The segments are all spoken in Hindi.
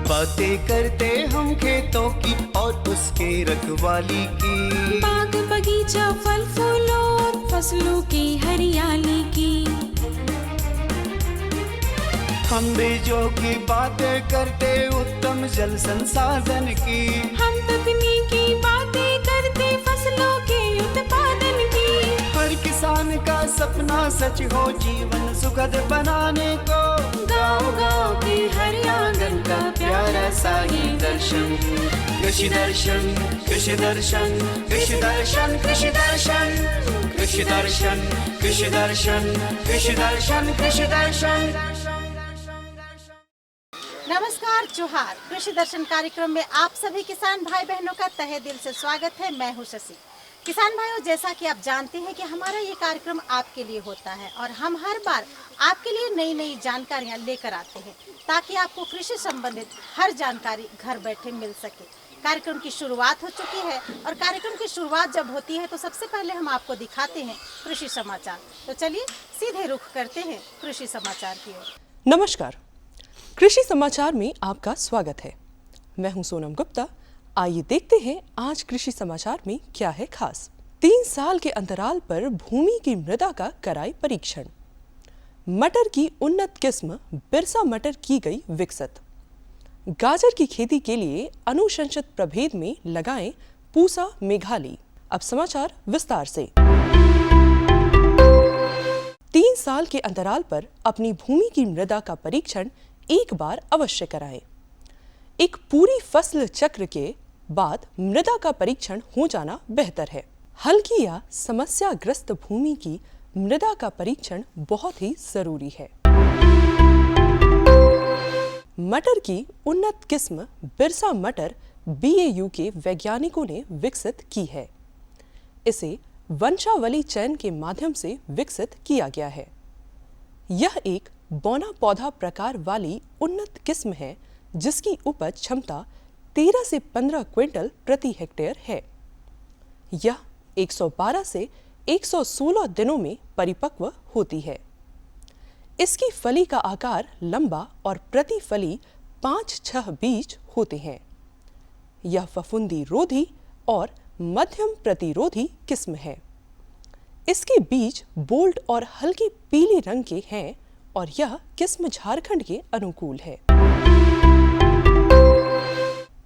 बातें करते हम खेतों की और उसके रखवाली की, बाग बगीचा फल फूलों और फसलों की हरियाली की। हम बीजों की बातें करते उत्तम जल संसाधन की, हम तकनीकी बातें करते फसलों के उत्पादन की। हर किसान का सपना सच हो जीवन सुखद बनाने को, गाँव-गाँव के हर आंगन का प्यारा सा ये दर्शन। कृषि दर्शन, कृषि दर्शन, कृषि दर्शन, कृषि दर्शन, कृषि दर्शन, कृषि दर्शन, कृषि दर्शन, कृषि दर्शन। नमस्कार, जोहार। कृषि दर्शन कार्यक्रम में आप सभी किसान भाई बहनों का तहे दिल से स्वागत है। मैं हूं शशि। किसान भाइयों, जैसा कि आप जानते हैं कि हमारा ये कार्यक्रम आपके लिए होता है और हम हर बार आपके लिए नई नई जानकारियां लेकर आते हैं ताकि आपको कृषि संबंधित हर जानकारी घर बैठे मिल सके। कार्यक्रम की शुरुआत हो चुकी है और कार्यक्रम की शुरुआत जब होती है तो सबसे पहले हम आपको दिखाते हैं कृषि समाचार। तो चलिए सीधे रुख करते हैं कृषि समाचार की ओर। नमस्कार, कृषि समाचार में आपका स्वागत है। मैं हूं सोनम गुप्ता। आइए देखते हैं आज कृषि समाचार में क्या है खास। 3 साल के अंतराल पर भूमि की मृदा का कराई परीक्षण। मटर की उन्नत किस्म बिरसा मटर की गई विकसित। गाजर की खेती के लिए अनुशंसित प्रभेद में लगाएं पूसा मेघाली। अब समाचार विस्तार से। 3 साल के अंतराल पर अपनी भूमि की मृदा का परीक्षण एक बार अवश्य कराएं। एक पूरी फसल चक्र के बाद मृदा का परीक्षण हो जाना बेहतर है। हल्की या समस्याग्रस्त भूमि की मृदा का परीक्षण बहुत ही जरूरी है। मटर की उन्नत किस्म बिरसा मटर BAU के वैज्ञानिकों ने विकसित की है। इसे वंशावली चयन के माध्यम से विकसित किया गया है। यह एक बौना पौधा प्रकार वाली उन्नत किस्म है जिसकी उपज क्षमता 13 से 15 क्विंटल प्रति हेक्टेयर है। यह 112 से 116 दिनों में परिपक्व होती है। इसकी फली का आकार लंबा और प्रति फली 5-6 बीज होते हैं। यह फफूंदी रोधी और मध्यम प्रतिरोधी किस्म है। इसके बीज बोल्ड और हल्के पीले रंग के हैं और यह किस्म झारखंड के अनुकूल है।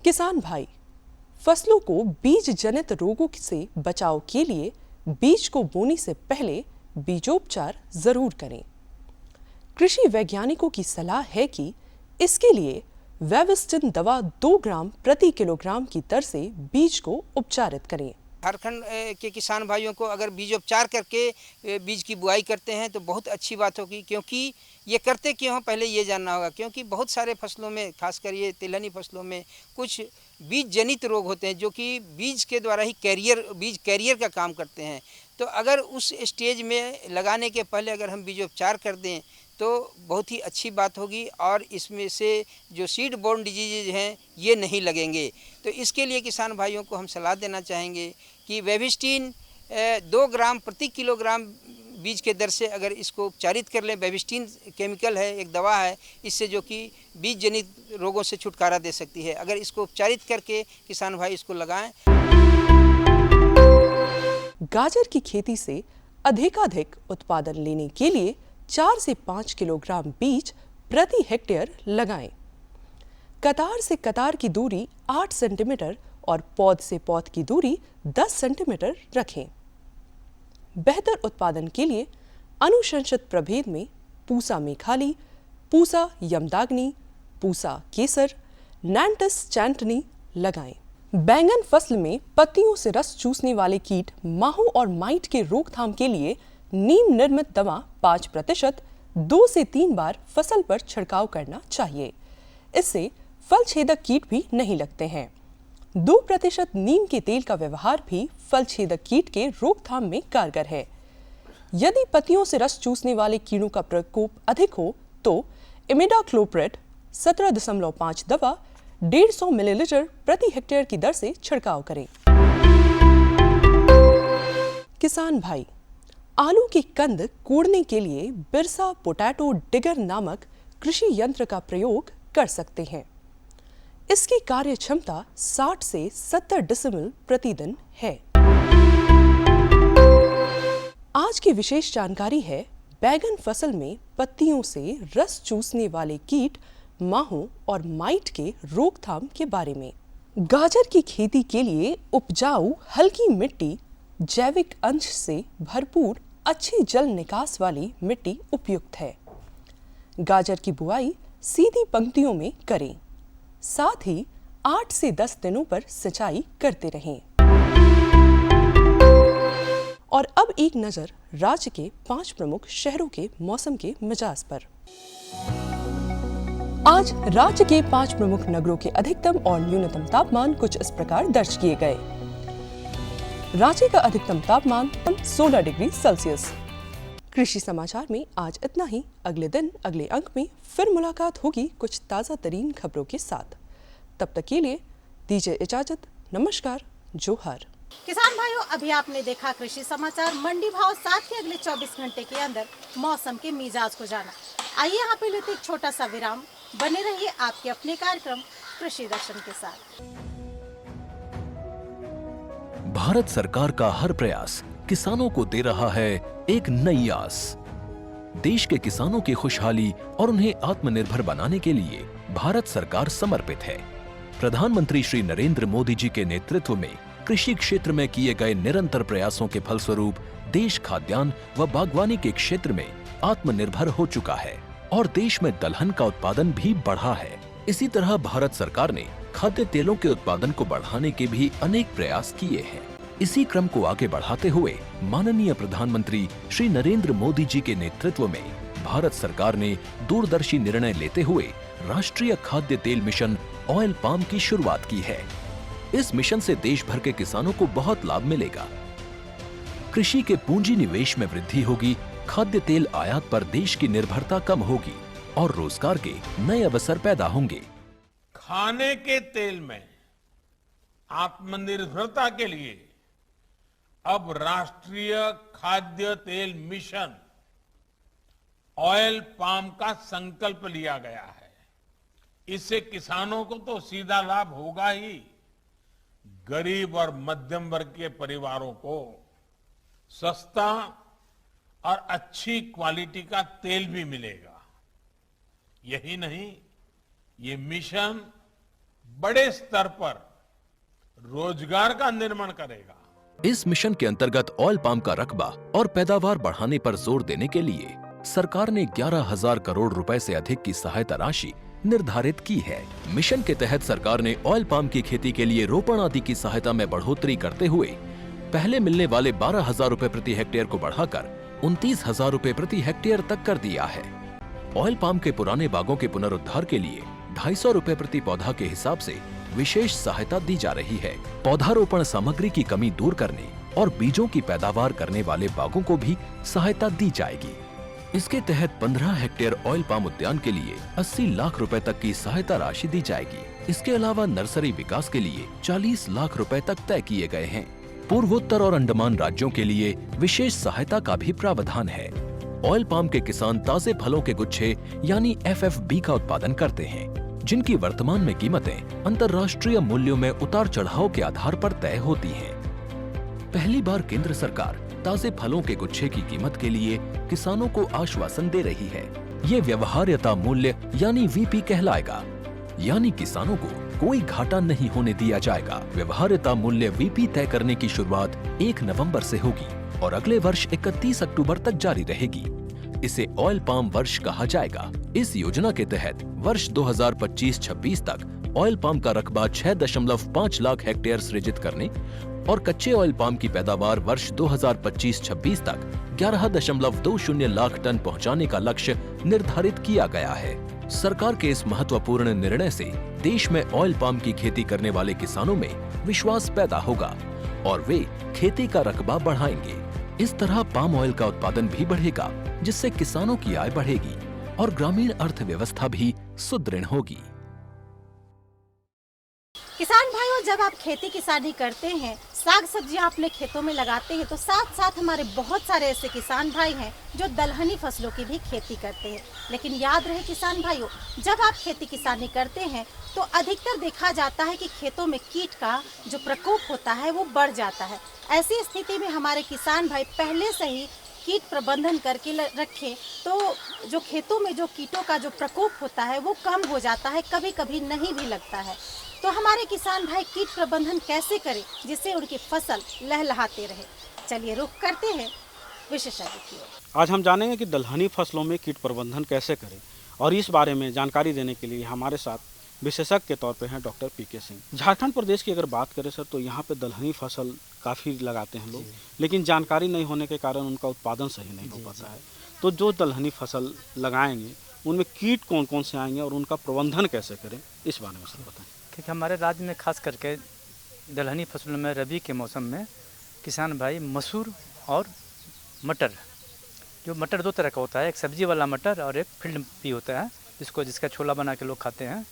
किसान भाई, फसलों को बीज जनित रोगों से बचाव के लिए बीज को बोने से पहले बीजोपचार जरूर करें। कृषि वैज्ञानिकों की सलाह है कि इसके लिए वेविस्टिन दवा 2 ग्राम प्रति किलोग्राम की दर से बीज को उपचारित करें। झारखंड के किसान भाइयों को अगर बीजोपचार करके बीज की बुआई करते हैं तो बहुत अच्छी बात होगी, क्योंकि ये करते क्यों हैं पहले ये जानना होगा। क्योंकि बहुत सारे फसलों में, खासकर ये तिलहनी फसलों में कुछ बीज जनित रोग होते हैं जो कि बीज के द्वारा ही बीज कैरियर का काम करते हैं। तो अगर उस स्टेज में लगाने के पहले अगर हम बीजोपचार कर दें तो बहुत ही अच्छी बात होगी और इसमें से जो सीड बोर्न डिजीज हैं ये नहीं लगेंगे। तो इसके लिए किसान भाइयों को हम सलाह देना चाहेंगे कि वेविस्टिन 2 ग्राम प्रति किलोग्राम बीज के दर से अगर इसको उपचारित कर लें। वेविस्टिन केमिकल है, एक दवा है, इससे जो कि बीज जनित रोगों से छुटकारा दे सकती है। अगर इसको उपचारित करके किसान भाई इसको लगाएं। गाजर की खेती से अधिकाधिक उत्पादन लेने के लिए 4 से 5 किलोग्राम बीज प्रति हेक्टेयर लगाएं। कतार से कतार की दूरी 8 सेंटीमीटर और पौध से पौध की दूरी 10 सेंटीमीटर रखें। बेहतर उत्पादन के लिए अनुशंसित प्रभेद में पूसा मेघाली, पूसा यमदाग्नि, पूसा केसर, नैंटिस चैंटनी लगाएं। बैंगन फसल में पत्तियों से रस चूसने वाले कीट माहो और माइट के रोकथाम के लिए नीम निर्मित दवा 5% 2 से 3 बार फसल पर छिड़काव करना चाहिए। इससे फल छेदक कीट भी नहीं लगते हैं। 2% नीम के तेल का व्यवहार भी फल छेदक कीट के रोकथाम में कारगर है। यदि पत्तियों से रस चूसने वाले कीड़ों का प्रकोप अधिक हो तो इमिडाक्लोप्रिड 17.5 दवा 150 मिलीलीटर प्रति हेक्टेयर की दर से छिड़काव करें। किसान भाई, आलू की कंद कोड़ने के लिए बिरसा पोटैटो डिगर नामक कृषि यंत्र का प्रयोग कर सकते हैं। इसकी कार्य क्षमता 60 से 70 डेसिबल प्रतिदिन है। आज की विशेष जानकारी है बैगन फसल में पत्तियों से रस चूसने वाले कीट, माहों और माइट के रोकथाम के बारे में। गाजर की खेती के लिए उपजाऊ हल्की मिट्टी, जैविक अंश से भरपूर अच्छी जल निकास वाली मिट्टी उपयुक्त है। गाजर की बुआई सीधी पंक्तियों में करें, साथ ही 8 से 10 दिनों पर सिंचाई करते रहें। और अब एक नजर राज्य के 5 प्रमुख शहरों के मौसम के मिजाज पर। आज राज्य के 5 प्रमुख नगरों के अधिकतम और न्यूनतम तापमान कुछ इस प्रकार दर्ज किए गए। रांची का अधिकतम तापमान 16 डिग्री सेल्सियस। कृषि समाचार में आज इतना ही। अगले दिन अगले अंक में फिर मुलाकात होगी कुछ ताजा तरीन खबरों के साथ। तब तक के लिए दीजिए इजाजत। नमस्कार, जोहार। किसान भाइयों, अभी आपने देखा कृषि समाचार, मंडी भाव, साथ ही अगले 24 घंटे के अंदर मौसम के मिजाज को जाना। आइए यहाँ पे लेते एक छोटा सा विराम। बने रहिए आपके अपने कार्यक्रम कृषि दर्शन के साथ। भारत सरकार का हर प्रयास किसानों को दे रहा है एक नई आस। देश के किसानों की खुशहाली और उन्हें आत्मनिर्भर बनाने के लिए भारत सरकार समर्पित है। प्रधानमंत्री श्री नरेंद्र मोदी जी के नेतृत्व में कृषि क्षेत्र में किए गए निरंतर प्रयासों के फलस्वरूप देश खाद्यान्न व बागवानी के क्षेत्र में आत्मनिर्भर हो चुका है और देश में दलहन का उत्पादन भी बढ़ा है। इसी तरह भारत सरकार ने खाद्य तेलों के उत्पादन को बढ़ाने के भी अनेक प्रयास किए हैं। इसी क्रम को आगे बढ़ाते हुए माननीय प्रधानमंत्री श्री नरेंद्र मोदी जी के नेतृत्व में भारत सरकार ने दूरदर्शी निर्णय लेते हुए राष्ट्रीय खाद्य तेल मिशन ऑयल पाम की शुरुआत की है। इस मिशन से देश भर के किसानों को बहुत लाभ मिलेगा। कृषि के पूंजी निवेश में वृद्धि होगी, खाद्य तेल आयात पर देश की निर्भरता कम होगी और रोजगार के नए अवसर पैदा होंगे। खाने के तेल में आत्मनिर्भरता के लिए अब राष्ट्रीय खाद्य तेल मिशन ऑयल पाम का संकल्प लिया गया है। इससे किसानों को तो सीधा लाभ होगा ही, गरीब और मध्यम वर्ग के परिवारों को सस्ता और अच्छी क्वालिटी का तेल भी मिलेगा। यही नहीं, ये मिशन बड़े स्तर पर रोजगार का निर्माण करेगा। इस मिशन के अंतर्गत ऑयल पाम का रकबा और पैदावार बढ़ाने पर जोर देने के लिए सरकार ने 11,000 करोड़ रुपए से अधिक की सहायता राशि निर्धारित की है। मिशन के तहत सरकार ने ऑयल पाम की खेती के लिए रोपण आदि की सहायता में बढ़ोतरी करते हुए पहले मिलने वाले 12,000 रुपए प्रति हेक्टेयर को बढ़ाकर 29,000 रुपए प्रति हेक्टेयर तक कर दिया है। ऑयल पाम के पुराने बागों के पुनरुद्धार के लिए 250 रुपए प्रति पौधा के हिसाब से विशेष सहायता दी जा रही है। पौधारोपण सामग्री की कमी दूर करने और बीजों की पैदावार करने वाले बागों को भी सहायता दी जाएगी। इसके तहत 15 हेक्टेयर ऑयल पाम उद्यान के लिए 80 लाख रुपए तक की सहायता राशि दी जाएगी। इसके अलावा नर्सरी विकास के लिए 40 लाख रुपए तक तय किए गए हैं। पूर्वोत्तर और अंडमान राज्यों के लिए विशेष सहायता का भी प्रावधान है। ऑयल पाम के किसान ताजे फलों के गुच्छे यानी FFB का उत्पादन करते हैं, जिनकी वर्तमान में कीमतें अंतर्राष्ट्रीय मूल्यों में उतार चढ़ाव के आधार पर तय होती हैं। पहली बार केंद्र सरकार ताजे फलों के गुच्छे की कीमत के लिए किसानों को आश्वासन दे रही है। ये व्यवहार्यता मूल्य यानी VP कहलाएगा, यानी किसानों को कोई घाटा नहीं होने दिया जाएगा। व्यवहार्यता मूल्य VP तय करने की शुरुआत 1 नवंबर से होगी और अगले वर्ष 31 अक्टूबर तक जारी रहेगी। इसे ऑयल पाम वर्ष कहा जाएगा। इस योजना के तहत वर्ष 2025-26 तक ऑयल पाम का रकबा 6.5 लाख हेक्टेयर सृजित करने और कच्चे ऑयल पाम की पैदावार वर्ष 2025-26 तक 11.20 लाख टन पहुंचाने का लक्ष्य निर्धारित किया गया है। सरकार के इस महत्वपूर्ण निर्णय से देश में ऑयल पाम की खेती करने वाले किसानों में विश्वास पैदा होगा और वे खेती का रकबा बढ़ाएंगे। इस तरह पाम ऑयल का उत्पादन भी बढ़ेगा, जिससे किसानों की आय बढ़ेगी और ग्रामीण अर्थव्यवस्था भी सुदृढ़ होगी। किसान भाइयों, जब आप खेती किसानी करते हैं, साग सब्जियां अपने खेतों में लगाते हैं, तो साथ साथ हमारे बहुत सारे ऐसे किसान भाई हैं जो दलहनी फसलों की भी खेती करते हैं। लेकिन याद रहे किसान भाइयों, जब आप खेती किसानी करते हैं तो अधिकतर देखा जाता है कि खेतों में कीट का जो प्रकोप होता है वो बढ़ जाता है। ऐसी स्थिति में हमारे किसान भाई पहले से ही कीट प्रबंधन करके रखें तो जो खेतों में जो कीटों का जो प्रकोप होता है वो कम हो जाता है, कभी कभी नहीं भी लगता है। तो हमारे किसान भाई कीट प्रबंधन कैसे करें जिससे उनकी फसल लहलहाते रहे। चलिए रुख करते हैं विशेषज्ञ की ओर। आज हम जानेंगे कि दलहनी फसलों में कीट प्रबंधन कैसे करें, और इस बारे में जानकारी देने के लिए हमारे साथ विशेषज्ञ के तौर पे हैं डॉक्टर पीके सिंह। झारखंड प्रदेश की अगर बात करें सर, तो यहाँ पे दलहनी फसल काफ़ी लगाते हैं लोग, लेकिन जानकारी नहीं होने के कारण उनका उत्पादन सही नहीं हो पाता है। तो जो दलहनी फसल लगाएंगे उनमें कीट कौन कौन से आएंगे और उनका प्रबंधन कैसे करें, इस बारे में सर बताएं। क्योंकि हमारे राज्य में खास करके दलहनी फसलों में रबी के मौसम में किसान भाई मसूर और मटर, जो मटर दो तरह का होता है, एक सब्जी वाला मटर और एक फील्ड भी होता है जिसका छोला बना के लोग खाते हैं,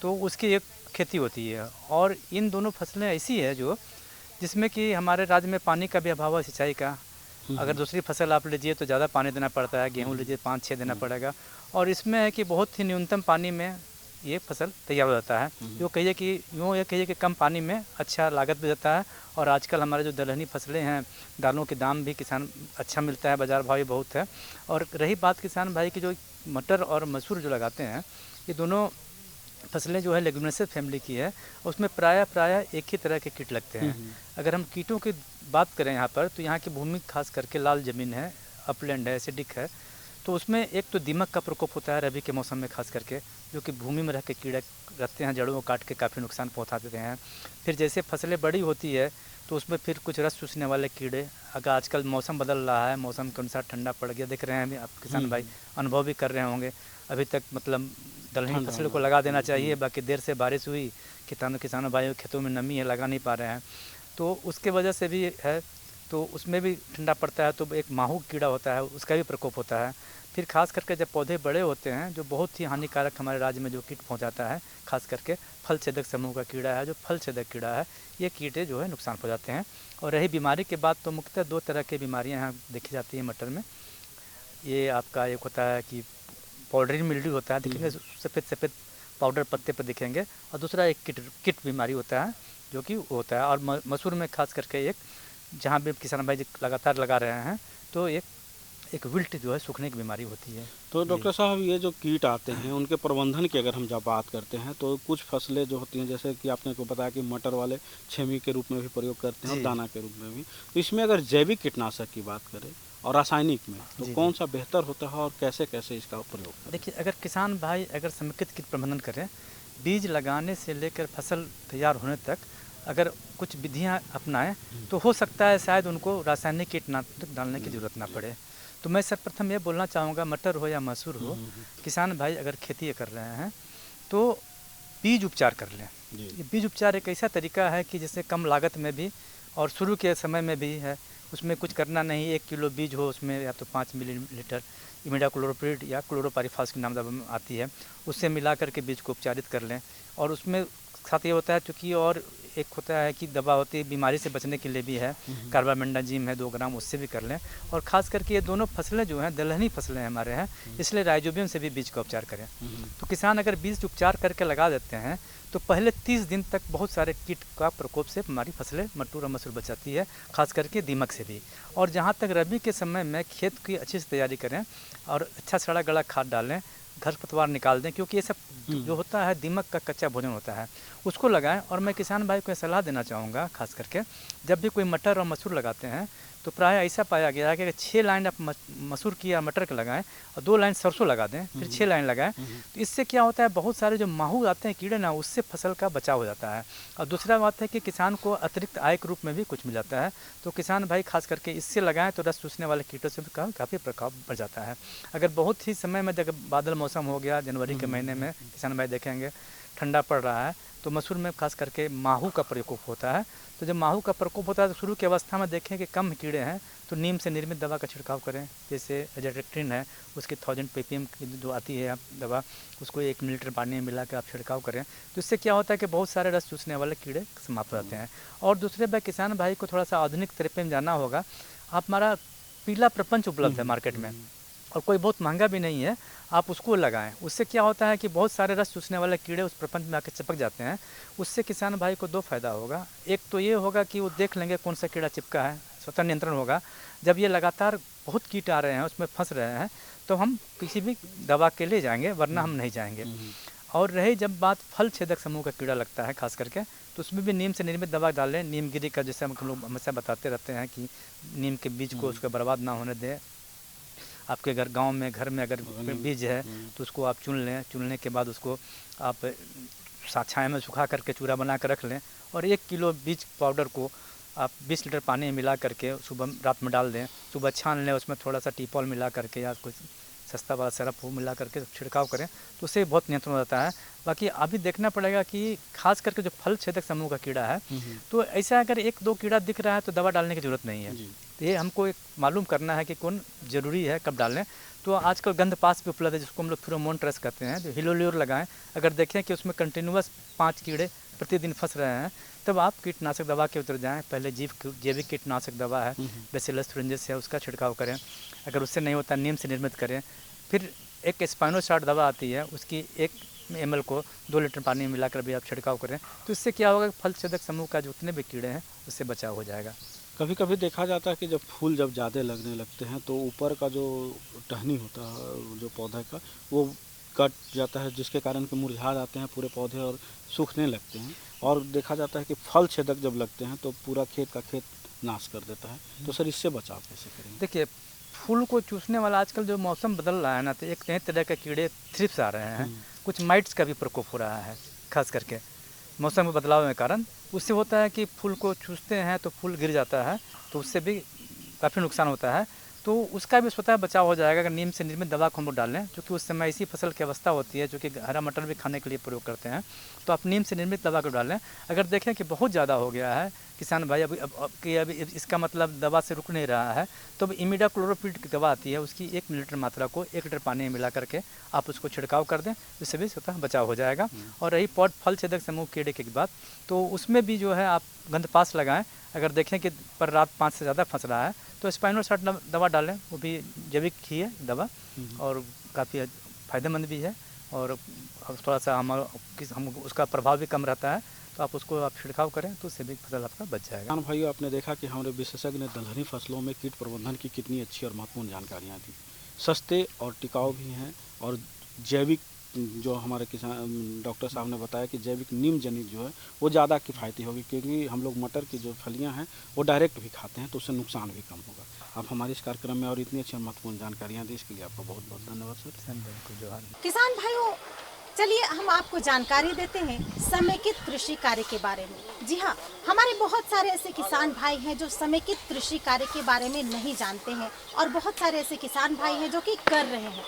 तो उसकी एक खेती होती है। और इन दोनों फसलें ऐसी है जो जिसमें कि हमारे राज्य में पानी का भी अभाव है, सिंचाई का। अगर दूसरी फसल आप लीजिए तो ज़्यादा पानी देना पड़ता है, गेहूँ लीजिए 5-6 देना पड़ेगा, और इसमें है कि बहुत ही न्यूनतम पानी में ये फसल तैयार हो जाता है। यूँ कहिए कि कम पानी में अच्छा लागत भी जाता है। और आजकल हमारे जो दलहनी फसलें हैं, दालों के दाम भी किसान अच्छा मिलता है, बाज़ार भाव भी बहुत है। और रही बात किसान भाई की जो मटर और मसूर जो लगाते हैं, ये दोनों फसलें जो है लेगुमिनेसेस फैमिली की है, उसमें प्रायः एक ही तरह के कीट लगते हैं। अगर हम कीटों की बात करें यहाँ पर, तो यहाँ की भूमि खास करके लाल ज़मीन है, अपलैंड है, एसिडिक है, तो उसमें एक तो दीमक का प्रकोप होता है रबी के मौसम में खास करके, जो कि भूमि में रह के कीड़े रहते हैं, जड़ों को काट के काफ़ी नुकसान पहुंचा देते हैं। फिर जैसे फसलें बड़ी होती है तो उसमें फिर कुछ रस चूसने वाले कीड़े, अगर आजकल मौसम बदल रहा है, मौसम के अनुसार ठंडा पड़ गया, देख रहे हैं अभी आप किसान भाई अनुभव भी कर रहे होंगे। अभी तक मतलब दलहनी फसल को लगा देना चाहिए, बाकी देर से बारिश हुई, किसानों भाइयों खेतों में नमी है, लगा नहीं पा रहे हैं, तो उसके वजह से भी है, तो उसमें भी ठंडा पड़ता है, तो एक माहू कीड़ा होता है, उसका भी प्रकोप होता है। फिर खास करके जब पौधे बड़े होते हैं, जो बहुत ही हानिकारक हमारे राज्य में जो कीट पहुंचाता है, खास करके फल छेदक समूह का कीड़ा है, जो फल छेदक कीड़ा है, ये कीड़े जो है नुकसान पहुंचाते हैं। और रही बीमारी के बाद, तो मुख्यतः 2 तरह की बीमारियां यहाँ देखी जाती हैं मटर में। ये आपका एक होता है कि पाउडरी मिल्ड्यू होता है, देखेंगे सफ़ेद पाउडर पत्ते पर दिखेंगे, और दूसरा एक किट बीमारी होता है जो कि होता है। और मसूर में खास करके एक, जहाँ भी किसान भाई लगातार लगा रहे हैं, तो एक विल्ट जो है सूखने की बीमारी होती है। तो डॉक्टर साहब, ये जो कीट आते हैं उनके प्रबंधन की अगर हम जब बात करते हैं, तो कुछ फसलें जो होती हैं, जैसे कि आपने को बताया कि मटर वाले छेमी के रूप में भी प्रयोग करते हैं और दाना के रूप में भी, तो इसमें अगर जैविक कीटनाशक की बात करें और रासायनिक में, तो कौन सा बेहतर होता है और कैसे कैसे इसका प्रयोग करें? देखिए, अगर किसान भाई अगर समेकित कीट प्रबंधन करें, बीज लगाने से लेकर फसल तैयार होने तक अगर कुछ विधियाँ अपनाएं, तो हो सकता है शायद उनको रासायनिक कीटनाशक डालने की ज़रूरत ना पड़े। तो मैं सर्वप्रथम ये बोलना चाहूँगा, मटर हो या मसूर हो, किसान भाई अगर खेती कर रहे हैं तो बीज उपचार कर लें। ये बीज उपचार एक ऐसा तरीका है कि जिससे कम लागत में भी और शुरू के समय में भी है, उसमें कुछ करना नहीं। 1 किलो बीज हो, उसमें या तो 5 मिलीलीटर इमिडाक्लोप्रिड या क्लोरोपाइरिफास की नाम दवा आती है, उससे मिला करके बीज को उपचारित कर लें। और उसमें साथ ये होता है, चूँकि और एक होता है कि दवा होती है बीमारी से बचने के लिए भी है, कार्बामेंडाजिम है 2 ग्राम, उससे भी कर लें। और ख़ास करके ये दोनों फसलें जो हैं दलहनी फसलें हमारे हैं, इसलिए राइजोबियम से भी बीज का उपचार करें। तो किसान अगर बीज उपचार करके लगा देते हैं, तो पहले 30 दिन तक बहुत सारे कीट का प्रकोप से हमारी फसलें मटर और मसूर बचाती है, खास करके दीमक से भी। और जहाँ तक रबी के समय में खेत की अच्छी से तैयारी करें और अच्छा सड़ा गला खाद डालें, खरपतवार निकाल दें, क्योंकि ये सब जो होता है दीमक का कच्चा भोजन होता है, उसको लगाएं। और मैं किसान भाई को सलाह देना चाहूँगा, खास करके जब भी कोई मटर और मसूर लगाते हैं, तो प्रायः ऐसा पाया गया है कि 6 लाइन आप मसूर की या मटर के लगाएं और 2 लाइन सरसों लगा दें, फिर 6 लाइन लगाएं। तो इससे क्या होता है, बहुत सारे जो माहू आते हैं कीड़े ना, उससे फसल का बचाव हो जाता है। और दूसरा बात है कि किसान को अतिरिक्त आय के रूप में भी कुछ मिल जाता है। तो किसान भाई खास करके इससे लगाएं, तो रस चूसने वाले कीटों से भी काफ़ी प्रकोप बढ़ जाता है। अगर बहुत ही समय में जब बादल मौसम हो गया, जनवरी के महीने में किसान भाई देखेंगे ठंडा पड़ रहा है तो मसूर में खास करके माहू का प्रकोप होता है। तो जब माहू का प्रकोप होता है तो शुरू की अवस्था में देखें कि कम कीड़े हैं तो नीम से निर्मित दवा का छिड़काव करें, जैसे एजाटेक्टिन है उसकी 1000 ppm की जो आती है दवा, उसको 1 मिलीलीटर पानी में मिला के आप छिड़काव करें। तो इससे क्या होता है कि बहुत सारे रस चूसने वाले कीड़े समाप्त हो जाते हैं। और दूसरे बात किसान भाई को थोड़ा सा आधुनिक तरीके में जानना होगा, आप हमारा पीला प्रपंच उपलब्ध है मार्केट में और कोई बहुत महंगा भी नहीं है, आप उसको लगाएं। उससे क्या होता है कि बहुत सारे रस चूसने वाले कीड़े उस प्रपंच में आकर चिपक जाते हैं। उससे किसान भाई को 2 फायदा होगा। एक तो ये होगा कि वो देख लेंगे कौन सा कीड़ा चिपका है, स्वतः नियंत्रण होगा। जब ये लगातार बहुत कीट आ रहे हैं उसमें फंस रहे हैं तो हम किसी भी दवा के लिए जाएंगे, वरना हम नहीं जाएंगे। और रही जब बात फल छेदक समूह का कीड़ा लगता है खास करके, तो उसमें भी नीम से निर्मित दवा डालें। नीम गिरी का जैसे हम लोग हमेशा बताते रहते हैं कि नीम के बीज को उसका बर्बाद ना होने दें। आपके गांव में घर में अगर बीज है तो उसको आप चुन लें, चुनने के बाद उसको आप छाया में सुखा करके चूरा बना कर रख लें और 1 किलो बीज पाउडर को आप 20 लीटर पानी में मिला करके सुबह रात में डाल दें, सुबह छान लें, उसमें थोड़ा सा टीपॉल मिला करके या कुछ सस्ता वाला सिरप वो मिला करके छिड़काव करें तो उससे बहुत नियंत्रण हो जाता है। बाकी अभी देखना पड़ेगा कि खास करके जो फल छेदक समूह का कीड़ा है तो ऐसा अगर 1-2 कीड़ा दिख रहा है तो दवा डालने की ज़रूरत नहीं है। तो ये हमको एक मालूम करना है कि कौन ज़रूरी है, कब डालें। तो आजकल गंध पास भी उपलब्ध है जिसको हम लोग फेरोमोन ट्रेस करते हैं, जो हिलोल्योर लगाएं। अगर देखें कि उसमें कंटिन्यूअस 5 कीड़े प्रतिदिन फंस रहे हैं तब आप कीटनाशक दवा के उतर जाएं। पहले जैविक कीटनाशक दवा है बेसिलस thuringiensis है उसका छिड़काव करें। अगर उससे नहीं होता नीम से निर्मित करें। फिर एक स्पाइनोसाइड दवा आती है उसकी 1 ml को 2 लीटर पानी में मिलाकर भी आप छिड़काव करें। तो इससे क्या होगा, फल छेदक समूह का जितने भी कीड़े हैं उससे बचाव हो जाएगा। कभी कभी देखा जाता है कि जब फूल जब ज़्यादा लगने लगते हैं तो ऊपर का जो टहनी होता है जो पौधे का वो कट जाता है, जिसके कारण कि मुरझा जाते हैं पूरे पौधे और सूखने लगते हैं। और देखा जाता है कि फल छेदक जब लगते हैं तो पूरा खेत का खेत नाश कर देता है। तो सर इससे बचाव कैसे करेंगे? देखिए, फूल को चूसने वाला आजकल जो मौसम बदल रहा है ना, तो एक नए तरह के कीड़े थ्रिप्स आ रहे हैं, कुछ माइट्स का भी प्रकोप हो रहा है खास करके मौसम में बदलाव के कारण। उससे होता है कि फूल को चूसते हैं तो फूल गिर जाता है, तो उससे भी काफ़ी नुकसान होता है। तो उसका भी स्वतः बचाव हो जाएगा अगर नीम से निर्मित दवा को हम लोग डालें, क्योंकि उस समय ऐसी फसल की अवस्था होती है जो कि हरा मटर भी खाने के लिए प्रयोग करते हैं। तो आप नीम से निर्मित दवा को डालें। अगर देखें कि बहुत ज़्यादा हो गया है किसान भाई, अभी इसका मतलब दवा से रुक नहीं रहा है, तो इमिडाक्लोरोपिड की दवा आती है उसकी 1 मिलीलीटर मात्रा को 1 लीटर पानी में मिला करके आप उसको छिड़काव कर दें, इससे भी स्वतः बचाव हो जाएगा। और रही पौध फल छेदक समूह कीड़े की बात, तो उसमें भी जो है आप गंधपास लगाएं। अगर देखें कि पर रात 5 से ज़्यादा फंस रहा है तो स्पाइनोसाइड दवा डालें, वो भी जैविक ही है दवा और काफ़ी फ़ायदेमंद भी है। और थोड़ा सा हम उसका प्रभाव भी कम रहता है, तो आप उसको आप छिड़काव करें तो उससे भी फसल आपका बच जाएगा। किसान भाइयों, आपने देखा कि हमारे विशेषज्ञ ने दलहनी फसलों में कीट प्रबंधन की कितनी अच्छी और महत्वपूर्ण जानकारियाँ दी। सस्ते और टिकाऊ भी हैं और जैविक जो हमारे किसान डॉक्टर साहब ने बताया कि जैविक नीम जनित जो है वो ज़्यादा किफ़ायती होगी, क्योंकि हम लोग मटर की जो फलियां हैं वो डायरेक्ट भी खाते हैं तो उससे नुकसान भी कम होगा। आप हमारे इस कार्यक्रम में और इतनी अच्छी महत्वपूर्ण जानकारियाँ दी, इसके लिए आपका बहुत बहुत धन्यवाद सर। किसान भाइयों, चलिए हम आपको जानकारी देते हैं समेकित कृषि कार्य के बारे में। जी हाँ, हमारे बहुत सारे ऐसे किसान भाई हैं जो समेकित कृषि कार्य के बारे में नहीं जानते हैं और बहुत सारे ऐसे किसान भाई हैं जो कि कर रहे हैं।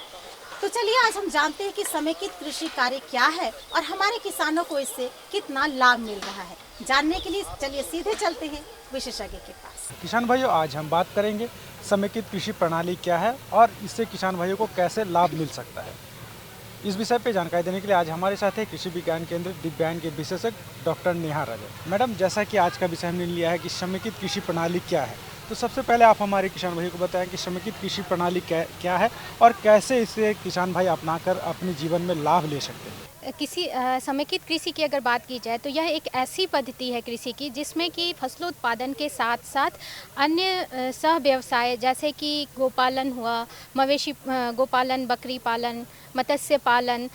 तो चलिए आज हम जानते हैं कि समेकित कृषि कार्य क्या है और हमारे किसानों को इससे कितना लाभ मिल रहा है। जानने के लिए चलिए सीधे चलते हैं विशेषज्ञ के पास। किसान भाइयों, आज हम बात करेंगे समेकित कृषि प्रणाली क्या है और इससे किसान भाइयों को कैसे लाभ मिल सकता है। इस विषय पे जानकारी देने के लिए आज हमारे साथ है कृषि विज्ञान केंद्र दिव्यांग के विशेषज्ञ डॉक्टर नेहा रजक। मैडम, जैसा कि आज का विषय हमने लिया है कि समेकित कृषि प्रणाली क्या है, तो सबसे पहले आप हमारे किसान भाइयों को बताएं कि समेकित कृषि प्रणाली क्या है और कैसे इसे किसान भाई अपनाकर अपने जीवन में लाभ ले सकते हैं। किसी समेकित कृषि की अगर बात की जाए तो यह एक ऐसी पद्धति है कृषि की जिसमें कि फसलों उत्पादन के साथ साथ अन्य सह व्यवसाय जैसे कि गोपालन हुआ, मवेशी गोपालन, बकरी पालन, मत्स्य पालन,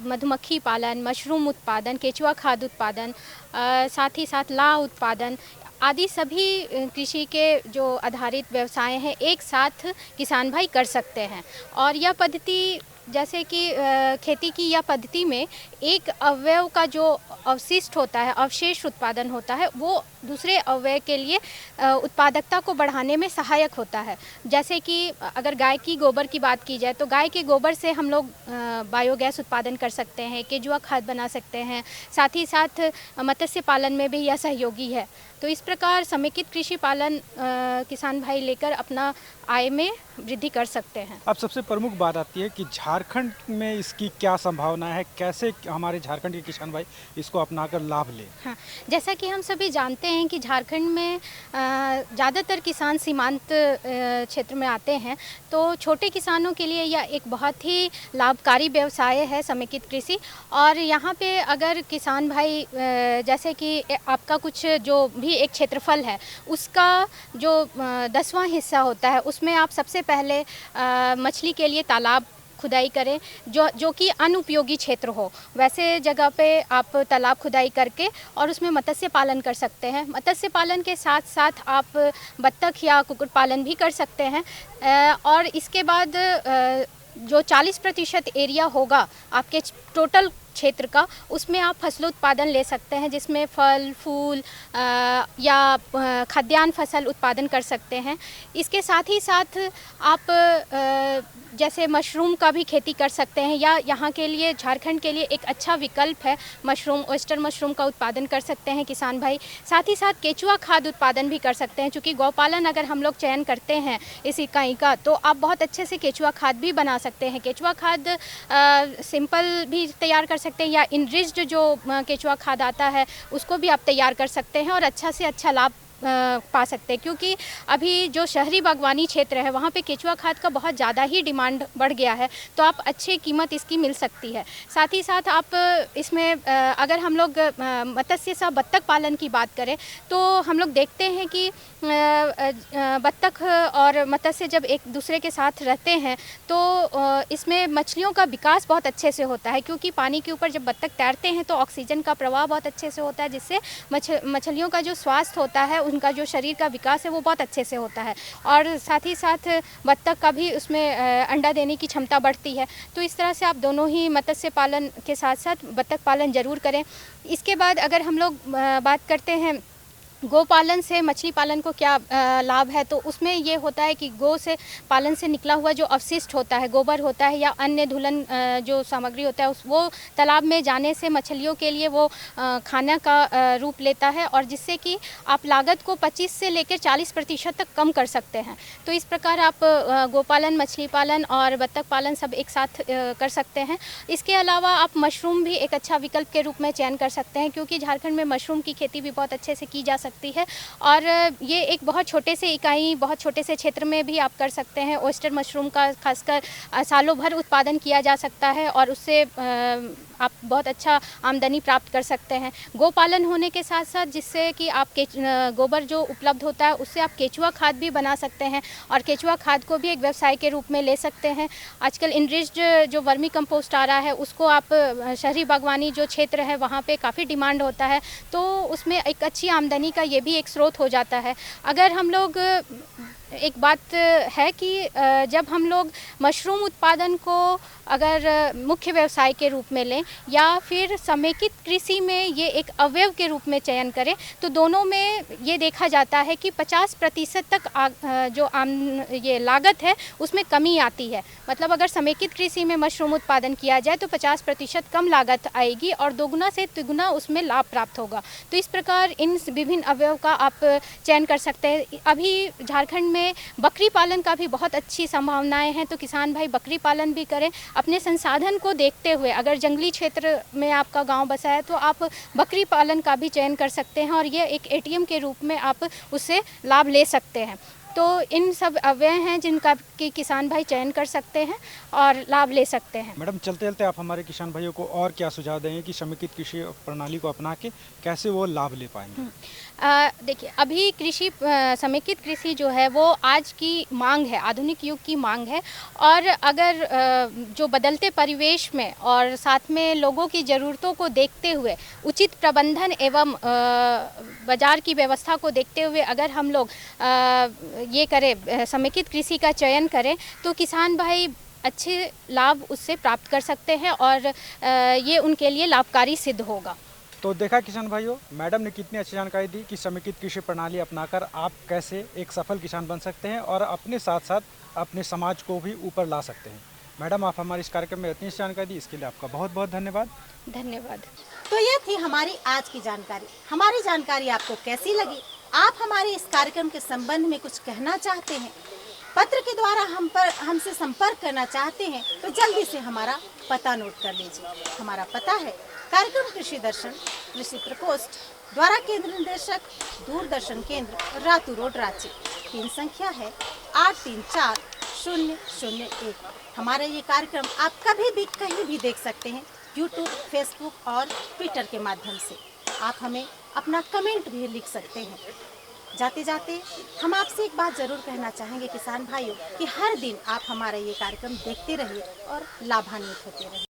मधुमक्खी पालन, मशरूम उत्पादन, केचुआ खाद उत्पादन, साथ ही साथ लाह उत्पादन आदि सभी कृषि के जो आधारित व्यवसाय हैं एक साथ किसान भाई कर सकते हैं। और यह पद्धति जैसे कि खेती की या पद्धति में एक अवयव का जो अवशिष्ट होता है, अवशेष उत्पादन होता है, वो दूसरे अवयव के लिए उत्पादकता को बढ़ाने में सहायक होता है। जैसे कि अगर गाय की गोबर की बात की जाए तो गाय के गोबर से हम लोग बायोगैस उत्पादन कर सकते हैं, केंचुआ खाद बना सकते हैं। साथ ही साथ मत्स्य पालन में भी यह सहयोगी है। तो इस प्रकार समेकित कृषि पालन किसान भाई लेकर अपना आय में वृद्धि कर सकते हैं। अब सबसे प्रमुख बात आती है कि झारखंड में इसकी क्या संभावना है, कैसे हमारे झारखंड के किसान भाई इसको अपनाकर लाभ लें? हाँ, जैसा कि हम सभी जानते हैं कि झारखंड में ज़्यादातर किसान सीमांत क्षेत्र में आते हैं, तो छोटे किसानों के लिए यह एक बहुत ही लाभकारी व्यवसाय है समेकित कृषि। और यहाँ पे अगर किसान भाई जैसे कि आपका कुछ जो भी एक क्षेत्रफल है उसका जो 10वां हिस्सा होता है, उसमें आप सबसे पहले मछली के लिए तालाब खुदाई करें जो कि अनुपयोगी क्षेत्र हो, वैसे जगह पे आप तालाब खुदाई करके और उसमें मत्स्य पालन कर सकते हैं। मत्स्य पालन के साथ साथ आप बत्तख या कुक्कुट पालन भी कर सकते हैं। और इसके बाद जो 40% एरिया होगा आपके टोटल क्षेत्र का, उसमें आप फसलोत्पादन ले सकते हैं, जिसमें फल फूल या खाद्यान्न फसल उत्पादन कर सकते हैं। इसके साथ ही साथ आप जैसे मशरूम का भी खेती कर सकते हैं, या यहाँ के लिए झारखंड के लिए एक अच्छा विकल्प है मशरूम, ऑयस्टर मशरूम का उत्पादन कर सकते हैं किसान भाई। साथ ही साथ केंचुआ खाद उत्पादन भी कर सकते हैं, क्योंकि गौपालन अगर हम लोग चयन करते हैं इस इकाई का, तो आप बहुत अच्छे से केंचुआ खाद भी बना सकते हैं। केंचुआ खाद सिंपल भी तैयार कर सकते हैं, या इनरिच्ड जो केंचुआ खाद आता है उसको भी आप तैयार कर सकते हैं और अच्छा से अच्छा लाभ पा सकते हैं। क्योंकि अभी जो शहरी बागवानी क्षेत्र है वहाँ पे केंचुआ खाद का बहुत ज़्यादा ही डिमांड बढ़ गया है, तो आप अच्छी कीमत इसकी मिल सकती है। साथ ही साथ आप इसमें अगर हम लोग मत्स्य सह बत्तख पालन की बात करें तो हम लोग देखते हैं कि बत्तख और मत्स्य जब एक दूसरे के साथ रहते हैं तो इसमें मछलियों का विकास बहुत अच्छे से होता है, क्योंकि पानी के ऊपर जब बत्तख तैरते हैं तो ऑक्सीजन का प्रवाह बहुत अच्छे से होता है, जिससे मछलियों का जो स्वास्थ्य होता है, उनका जो शरीर का विकास है वो बहुत अच्छे से होता है। और साथ ही साथ बत्तख का भी उसमें अंडा देने की क्षमता बढ़ती है। तो इस तरह से आप दोनों ही मत्स्य पालन के साथ साथ बत्तख पालन ज़रूर करें। इसके बाद अगर हम लोग बात करते हैं गोपालन से मछली पालन को क्या लाभ है, तो उसमें ये होता है कि गौ से पालन से निकला हुआ जो अवशिष्ट होता है, गोबर होता है या अन्य धुलन जो सामग्री होता है, वो तालाब में जाने से मछलियों के लिए वो खाना का रूप लेता है, और जिससे कि आप लागत को 25 से लेकर 40% तक कम कर सकते हैं। तो इस प्रकार आप गोपालन, मछली पालन और बत्तख पालन सब एक साथ कर सकते हैं। इसके अलावा आप मशरूम भी एक अच्छा विकल्प के रूप में चयन कर सकते हैं, क्योंकि झारखंड में मशरूम की खेती भी बहुत अच्छे से की जा सकती है, और ये एक बहुत छोटे से इकाई, बहुत छोटे से क्षेत्र में भी आप कर सकते हैं। ऑयस्टर मशरूम का खासकर सालों भर उत्पादन किया जा सकता है और उससे आप बहुत अच्छा आमदनी प्राप्त कर सकते हैं। गोपालन होने के साथ साथ जिससे कि आप गोबर जो उपलब्ध होता है उससे आप केंचुआ खाद भी बना सकते हैं, और केंचुआ खाद को भी एक व्यवसाय के रूप में ले सकते हैं। आजकल इनरिच्ड जो वर्मी कंपोस्ट आ रहा है उसको आप शहरी बागवानी जो क्षेत्र है वहाँ पे काफ़ी डिमांड होता है, तो उसमें एक अच्छी आमदनी का ये भी एक स्रोत हो जाता है। अगर हम लोग एक बात है कि जब हम लोग मशरूम उत्पादन को अगर मुख्य व्यवसाय के रूप में लें या फिर समेकित कृषि में ये एक अवयव के रूप में चयन करें, तो दोनों में ये देखा जाता है कि 50% तक जो ये लागत है उसमें कमी आती है। मतलब अगर समेकित कृषि में मशरूम उत्पादन किया जाए तो 50% कम लागत आएगी और दोगुना से तिगुना उसमें लाभ प्राप्त होगा। तो इस प्रकार इन विभिन्न अवयव का आप चयन कर सकते हैं। अभी झारखंड में बकरी पालन का भी बहुत अच्छी संभावनाएं हैं, तो किसान भाई बकरी पालन भी करें। अपने संसाधन को देखते हुए अगर जंगली क्षेत्र में आपका गांव बसा है तो आप बकरी पालन का भी चयन कर सकते हैं, और ये एक एटीएम के रूप में आप उससे लाभ ले सकते हैं। तो इन सब अवयव हैं जिनका कि किसान भाई चयन कर सकते हैं और लाभ ले सकते हैं। मैडम, चलते चलते आप हमारे किसान भाइयों को और क्या सुझाव देंगे कि समेकित कृषि प्रणाली को अपना के कैसे वो लाभ ले पाएंगे? देखिए, अभी कृषि समेकित कृषि जो है वो आज की मांग है, आधुनिक युग की मांग है, और अगर जो बदलते परिवेश में और साथ में लोगों की ज़रूरतों को देखते हुए उचित प्रबंधन एवं बाज़ार की व्यवस्था को देखते हुए अगर हम लोग ये करें, समेकित कृषि का चयन करें, तो किसान भाई अच्छे लाभ उससे प्राप्त कर सकते हैं और ये उनके लिए लाभकारी सिद्ध होगा। तो देखा किसान भाइयों, मैडम ने कितनी अच्छी जानकारी दी कि समेकित कृषि प्रणाली अपनाकर आप कैसे एक सफल किसान बन सकते हैं और अपने साथ साथ अपने समाज को भी ऊपर ला सकते हैं। मैडम, आप हमारे इस कार्यक्रम में इतनी जानकारी दी, इसके लिए आपका बहुत बहुत धन्यवाद। धन्यवाद। तो ये थी हमारी आज की जानकारी। हमारी जानकारी आपको कैसी लगी? आप हमारे इस कार्यक्रम के संबंध में कुछ कहना चाहते हैं, पत्र के द्वारा हमसे संपर्क करना चाहते हैं, तो जल्दी से हमारा पता नोट कर लीजिए। हमारा पता है कार्यक्रम कृषि दर्शन, कृषि प्रकोष्ठ, द्वारा केंद्र निदेशक, दूरदर्शन केंद्र, रातू रोड, रांची। 3 संख्या है 834001। हमारा ये कार्यक्रम आप कभी भी कहीं भी देख सकते हैं, यूट्यूब, फेसबुक और ट्विटर के माध्यम से। आप हमें अपना कमेंट भी लिख सकते हैं। जाते जाते हम आपसे एक बात जरूर कहना चाहेंगे किसान भाइयों कि हर दिन आप हमारा ये कार्यक्रम देखते रहिए और लाभान्वित होते रहिए।